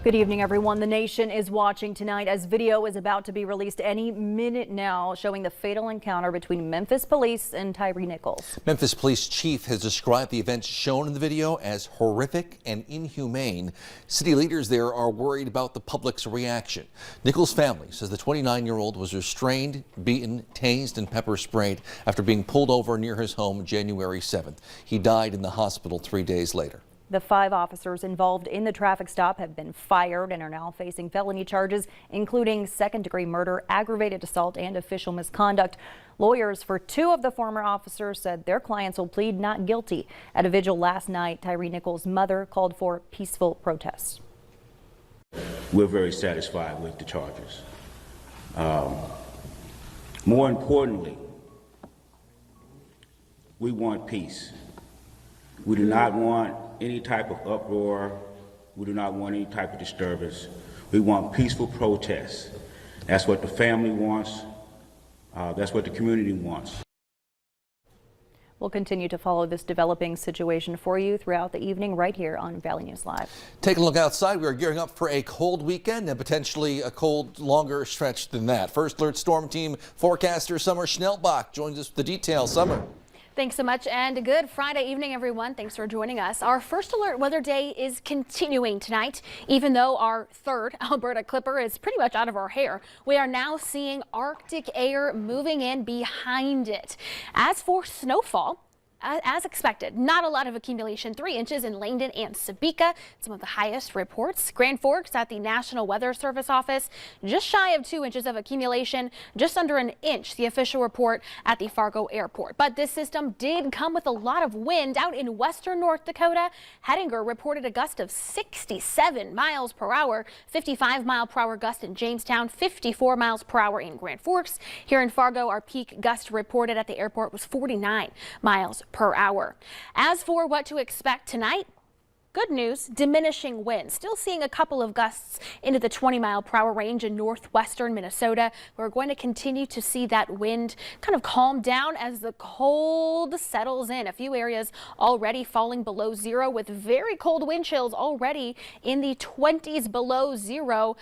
Good evening, everyone. The nation is watching tonight as video is about to be released any minute now showing the fatal encounter between Memphis police and Tyre Nichols. Memphis police chief has described the events shown in the video as horrific and inhumane. City leaders there are worried about the public's reaction. Nichols' family says the 29-year-old was restrained, beaten, tased, and pepper sprayed after being pulled over near his home January 7th. He died in the hospital 3 days later. The 5 officers involved in the traffic stop have been fired and are now facing felony charges, including second-degree murder, aggravated assault, and official misconduct. Lawyers for 2 of the former officers said their clients will plead not guilty. At a vigil last night, Tyre Nichols' mother called for peaceful protests. We're very satisfied with the charges. More importantly, we want peace. We do not want any type of uproar. We do not want any type of disturbance. We want peaceful protests. That's what the family wants. That's what the community wants. We'll continue to follow this developing situation for you throughout the evening right here on Valley News Live. Take a look outside. We are gearing up for a cold weekend and potentially a cold, longer stretch than that. First Alert Storm Team forecaster Summer Schnellbach joins us with the details. Summer. Thanks so much and good Friday evening, everyone. Thanks for joining us. Our First Alert Weather Day is continuing tonight. Even though our third Alberta Clipper is pretty much out of our hair, we are now seeing Arctic air moving in behind it. As for snowfall, as expected, not a lot of accumulation. 3 inches in Langdon and Sebeka, some of the highest reports. Grand Forks at the National Weather Service office, just shy of 2 inches of accumulation, just under an inch, the official report at the Fargo Airport. But this system did come with a lot of wind out in western North Dakota. Hettinger reported a gust of 67 miles per hour, 55-mile-per-hour gust in Jamestown, 54 miles per hour in Grand Forks. Here in Fargo, our peak gust reported at the airport was 49 miles per hour. As for what to expect tonight, good news, diminishing winds. Still seeing a couple of gusts into the 20-mile-per-hour range in northwestern Minnesota. We're going to continue to see that wind kind of calm down as the cold settles in. A few areas already falling below zero with very cold wind chills already in the 20s below zero.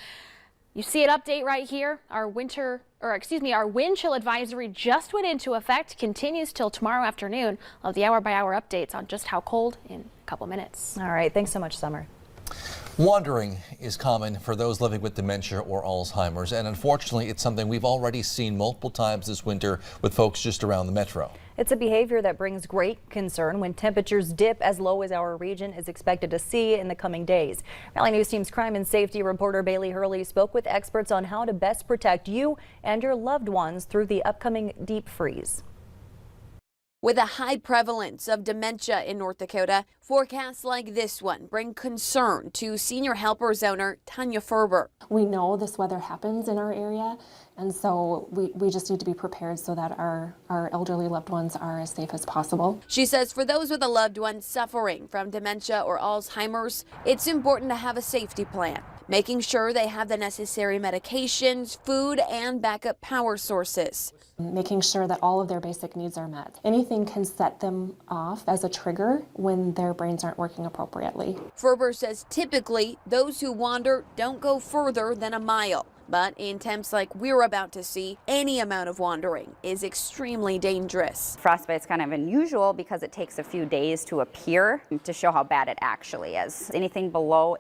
You see an update right here. Our wind chill advisory just went into effect, continues till tomorrow afternoon. Of the hour-by-hour updates on just how cold in a couple minutes. All right, thanks so much, Summer. Wandering is common for those living with dementia or Alzheimer's, and unfortunately it's something we've already seen multiple times this winter with folks just around the metro. It's a behavior that brings great concern when temperatures dip as low as our region is expected to see in the coming days. Valley News Team's crime and safety reporter Bailey Hurley spoke with experts on how to best protect you and your loved ones through the upcoming deep freeze. With a high prevalence of dementia in North Dakota, forecasts like this one bring concern to Senior Helpers owner Tanya Ferber. We know this weather happens in our area, and so we just need to be prepared so that our elderly loved ones are as safe as possible. She says for those with a loved one suffering from dementia or Alzheimer's, it's important to have a safety plan, making sure they have the necessary medications, food, and backup power sources. Making sure that all of their basic needs are met. Anything can set them off as a trigger when their brains aren't working appropriately. Ferber says typically those who wander don't go further than a mile. But in temps like we're about to see, any amount of wandering is extremely dangerous. Frostbite is kind of unusual because it takes a few days to appear to show how bad it actually is. Anything below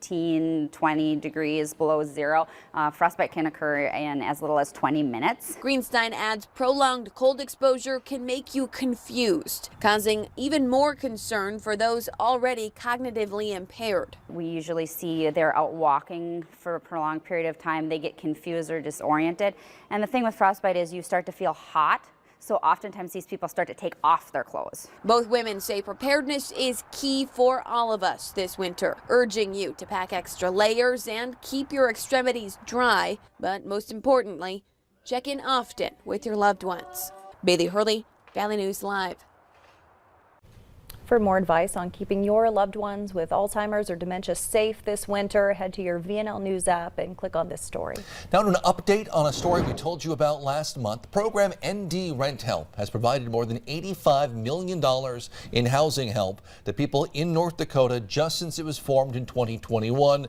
20 degrees below zero, frostbite can occur in as little as 20 minutes. Greenstein adds prolonged cold exposure can make you confused, causing even more concern for those already cognitively impaired. We usually see they're out walking for a prolonged period of time, they get confused or disoriented. And the thing with frostbite is you start to feel hot. So oftentimes these people start to take off their clothes. Both women say preparedness is key for all of us this winter, urging you to pack extra layers and keep your extremities dry. But most importantly, check in often with your loved ones. Bailey Hurley, Valley News Live. For more advice on keeping your loved ones with Alzheimer's or dementia safe this winter, head to your VNL News app and click on this story. Now to an update on a story we told you about last month. The program ND Rent Help has provided more than $85 million in housing help to people in North Dakota just since it was formed in 2021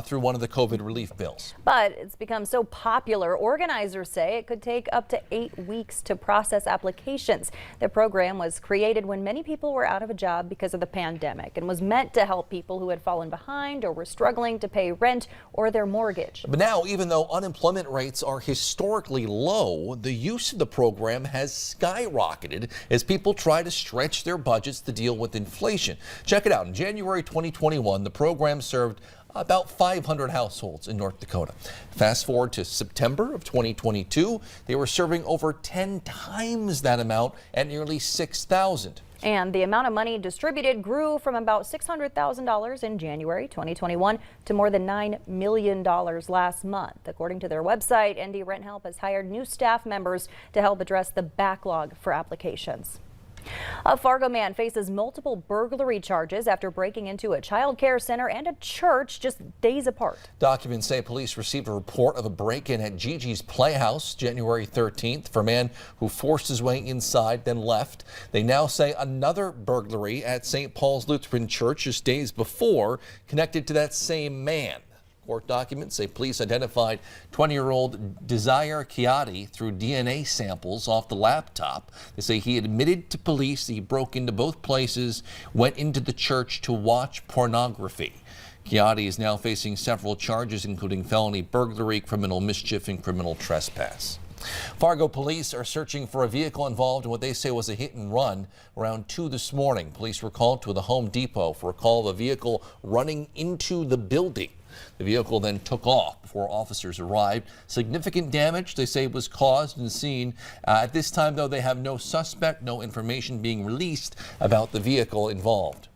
through one of the COVID relief bills. But it's become so popular, organizers say it could take up to 8 weeks to process applications. The program was created when many people were out of a job because of the pandemic and was meant to help people who had fallen behind or were struggling to pay rent or their mortgage. But now, even though unemployment rates are historically low, the use of the program has skyrocketed as people try to stretch their budgets to deal with inflation. Check it out. In January 2021, the program served about 500 households in North Dakota. Fast forward to September of 2022, they were serving over 10 times that amount at nearly 6,000. And the amount of money distributed grew from about $600,000 in January 2021 to more than $9 million last month. According to their website, ND Rent Help has hired new staff members to help address the backlog for applications. A Fargo man faces multiple burglary charges after breaking into a child care center and a church just days apart. Documents say police received a report of a break-in at Gigi's Playhouse January 13th for a man who forced his way inside, then left. They now say another burglary at St. Paul's Lutheran Church just days before connected to that same man. Court documents say police identified 20-year-old Desire Chiati through DNA samples off the laptop. They say he admitted to police he broke into both places, went into the church to watch pornography. Chiati is now facing several charges, including felony burglary, criminal mischief, and criminal trespass. Fargo police are searching for a vehicle involved in what they say was a hit and run around 2 this morning. Police were called to the Home Depot for a call of a vehicle running into the building. The vehicle then took off before officers arrived. Significant damage, they say, was caused in the scene. At this time, though, they have no suspect, no information being released about the vehicle involved.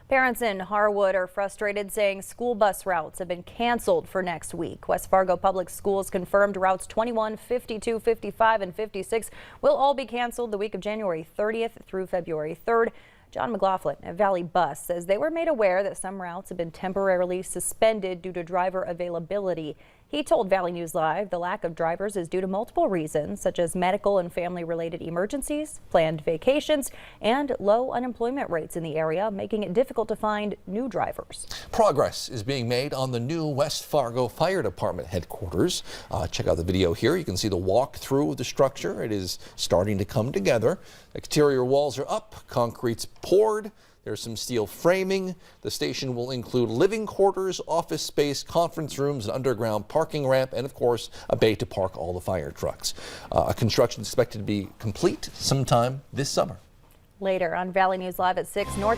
Parents in Harwood are frustrated, saying school bus routes have been canceled for next week. West Fargo Public Schools confirmed routes 21, 52, 55, and 56 will all be canceled the week of January 30th through February 3rd. John McLaughlin at Valley Bus says they were made aware that some routes have been temporarily suspended due to driver availability. He told Valley News Live the lack of drivers is due to multiple reasons, such as medical and family-related emergencies, planned vacations, and low unemployment rates in the area, making it difficult to find new drivers. Progress is being made on the new West Fargo Fire Department headquarters. Check out the video here. You can see the walk-through of the structure. It is starting to come together. Exterior walls are up, concrete's poured. There's some steel framing. The station will include living quarters, office space, conference rooms, an underground parking ramp, and of course, a bay to park all the fire trucks. Construction is expected to be complete sometime this summer. Later on Valley News Live at 6, North